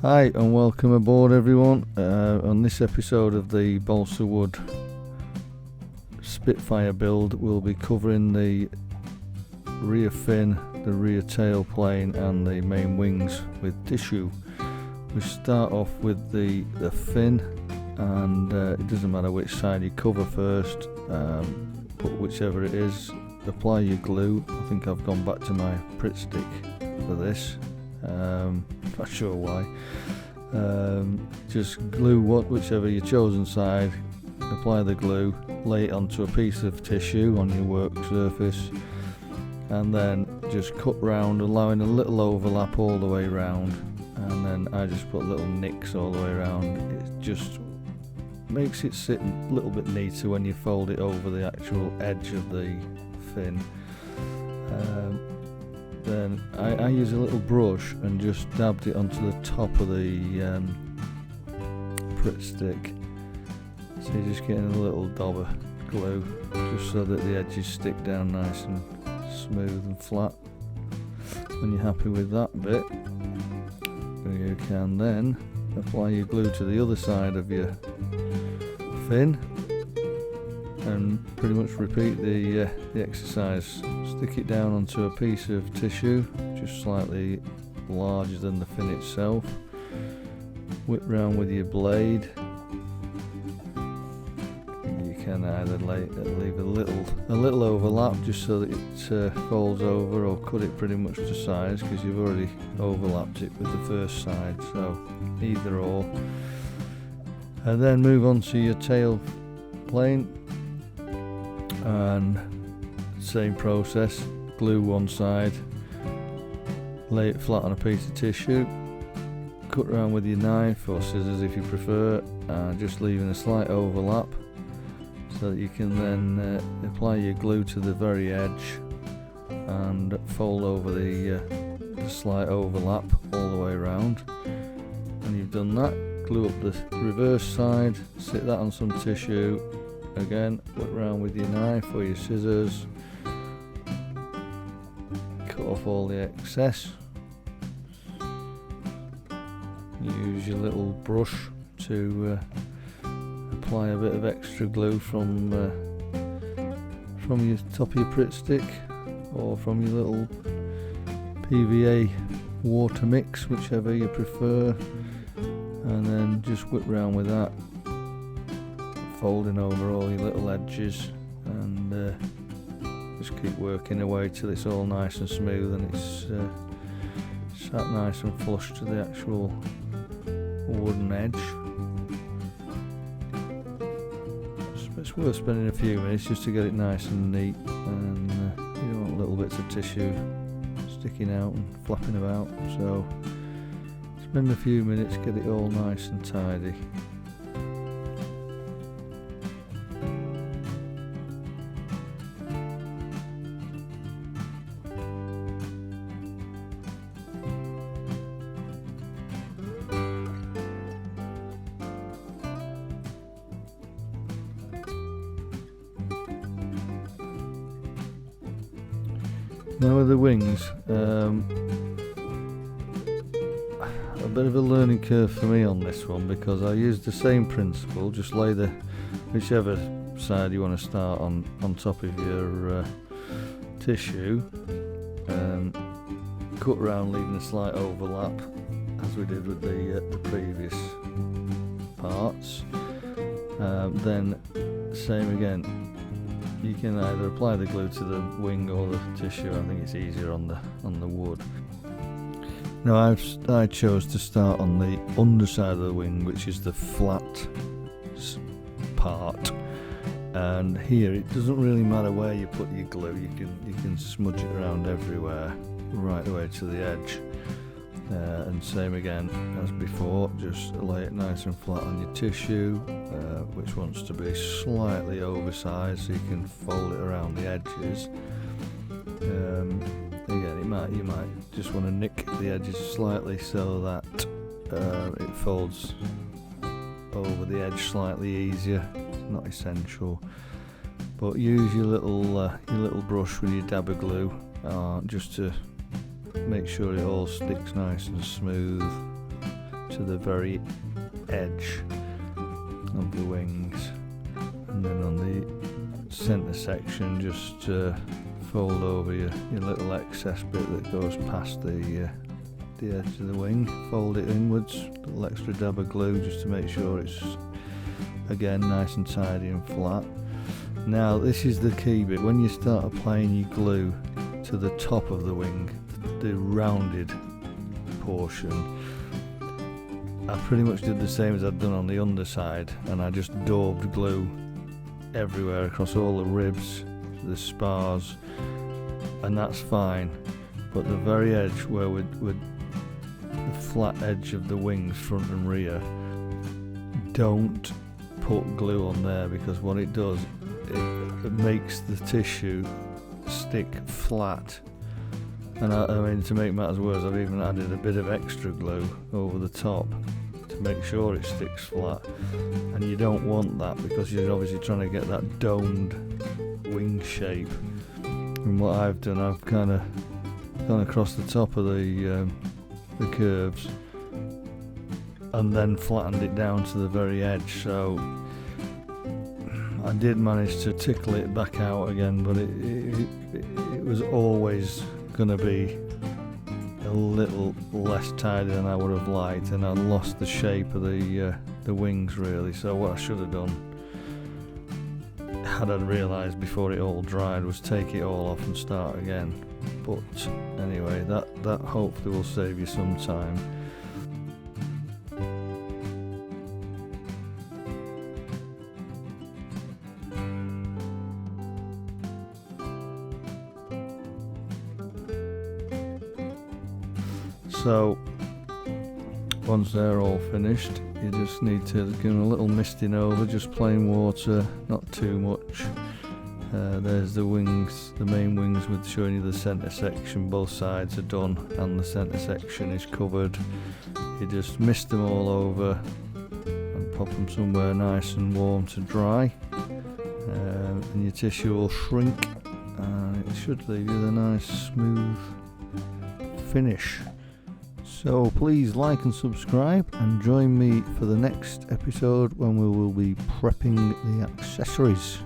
Hi and welcome aboard everyone. On this episode of the Balsa wood Spitfire build, we'll be covering the rear fin, the rear tail plane and the main wings with tissue. We start off with the fin, and it doesn't matter which side you cover first, but whichever it is, apply your glue. I think I've gone back to my Part8 stick for this. Not sure why. Just glue whichever your chosen side, apply the glue, lay it onto a piece of tissue on your work surface, and then just cut round, allowing a little overlap all the way round, and then I just put little nicks all the way around. It just makes it sit a little bit neater when you fold it over the actual edge of the fin. Then I use a little brush and just dabbed it onto the top of the Part8 stick. So you're just getting a little dob of glue, just so that the edges stick down nice and smooth and flat. When you're happy with that bit, you can then apply your glue to the other side of your fin and pretty much repeat the exercise. Stick it down onto a piece of tissue just slightly larger than the fin itself, whip round with your blade. You can either leave a little overlap just so that it folds over, or cut it pretty much to size because you've already overlapped it with the first side, so either or. And then move on to your tail plane, and same process, glue one side, lay it flat on a piece of tissue, cut around with your knife or scissors if you prefer, just leaving a slight overlap so that you can then apply your glue to the very edge and fold over the slight overlap all the way around. And you've done that, glue up the reverse side, sit that on some tissue. Again, whip around with your knife or your scissors, cut off all the excess. Use your little brush to apply a bit of extra glue from your top of your Part8 stick, or from your little PVA water mix, whichever you prefer, and then just whip around with that, folding over all your little edges, and just keep working away till it's all nice and smooth and it's sat nice and flush to the actual wooden edge. It's worth spending a few minutes just to get it nice and neat, and you don't want little bits of tissue sticking out and flapping about, so spend a few minutes, get it all nice and tidy. Now with the wings, a bit of a learning curve for me on this one, because I used the same principle, just lay the whichever side you want to start on top of your tissue, cut round leaving a slight overlap as we did with the previous parts. Then same again. You can either apply the glue to the wing or the tissue. I think it's easier on the wood. Now I chose to start on the underside of the wing, which is the flat part. And here it doesn't really matter where you put your glue. You can smudge it around everywhere, right away to the edge. And same again as before, just lay it nice and flat on your tissue, which wants to be slightly oversized so you can fold it around the edges. Again, you might just want to nick the edges slightly so that it folds over the edge slightly easier. It's not essential, but use your little brush with your dab of glue just to make sure it all sticks nice and smooth to the very edge of the wings, and then on the centre section just fold over your little excess bit that goes past the edge of the wing, fold it inwards, a little extra dab of glue just to make sure it's again nice and tidy and flat. Now this is the key bit, when you start applying your glue to the top of the wing, the rounded portion, I pretty much did the same as I'd done on the underside, and I just daubed glue everywhere across all the ribs, the spars, and that's fine. But the very edge where with the flat edge of the wings, front and rear, don't put glue on there, because what it does, it makes the tissue stick flat. And I mean, to make matters worse, I've even added a bit of extra glue over the top to make sure it sticks flat, and you don't want that because you're obviously trying to get that domed wing shape. And what I've done, I've kind of gone across the top of the curves and then flattened it down to the very edge, so I did manage to tickle it back out again, but it was always going to be a little less tidy than I would have liked, and I lost the shape of the wings really. So what I should have done, had I realised before it all dried, was take it all off and start again. But anyway, that hopefully will save you some time. So once they're all finished, you just need to give them a little misting over, just plain water, not too much. There's the wings, the main wings, with showing you the centre section. Both sides are done and the centre section is covered. You just mist them all over and pop them somewhere nice and warm to dry, and your tissue will shrink and it should leave you the nice smooth finish. So please like and subscribe, and join me for the next episode when we will be prepping the accessories.